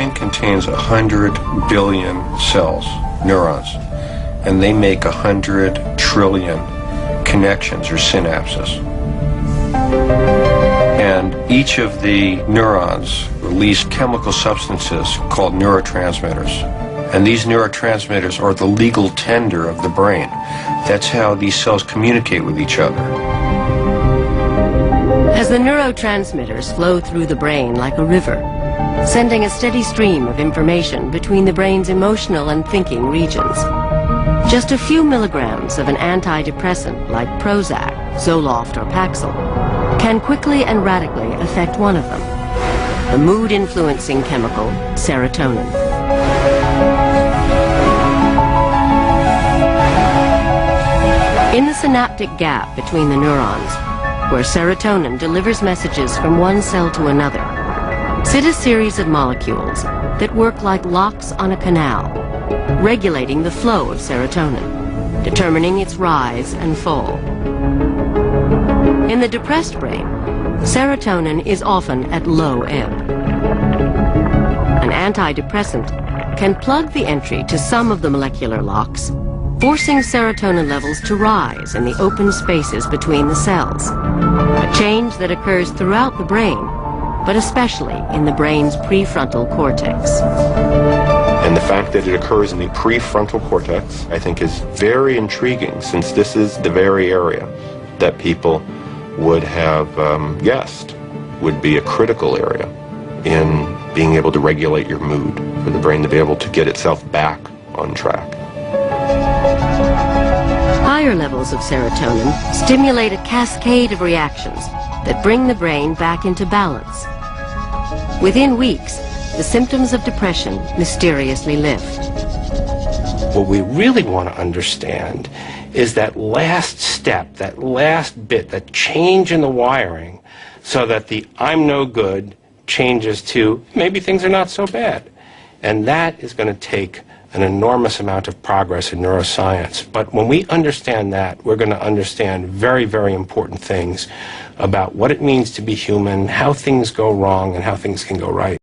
brain contains 100 billion cells, neurons, and they make 100 trillion connections or synapses. And each of the neurons release chemical substances called neurotransmitters. And these neurotransmitters are the legal tender of the brain. That's how these cells communicate with each other. As the neurotransmitters flow through the brain like a river, sending a steady stream of information between the brain's emotional and thinking regions. Just a few milligrams of an antidepressant like Prozac, Zoloft, or Paxil can quickly and radically affect one of them, the mood-influencing chemical serotonin. In the synaptic gap between the neurons, where serotonin delivers messages from one cell to another, sit a series of molecules that work like locks on a canal, regulating the flow of serotonin, determining its rise and fall. In the depressed brain, serotonin is often at low ebb. An antidepressant can plug the entry to some of the molecular locks, forcing serotonin levels to rise in the open spaces between the cells, a change that occurs throughout the brain, but especially in the brain's prefrontal cortex. And the fact that it occurs in the prefrontal cortex, I think, is very intriguing, since this is the very area that people would have guessed would be a critical area in being able to regulate your mood, for the brain to be able to get itself back on track. Higher levels of serotonin stimulate a cascade of reactions that bring the brain back into balance. Within weeks, the symptoms of depression mysteriously lift. What we really want to understand is that last step, that last bit, that change in the wiring, so that the I'm no good changes to maybe things are not so bad. And that is going to take an enormous amount of progress in neuroscience. But when we understand that, we're going to understand very, very important things about what it means to be human, how things go wrong, and how things can go right.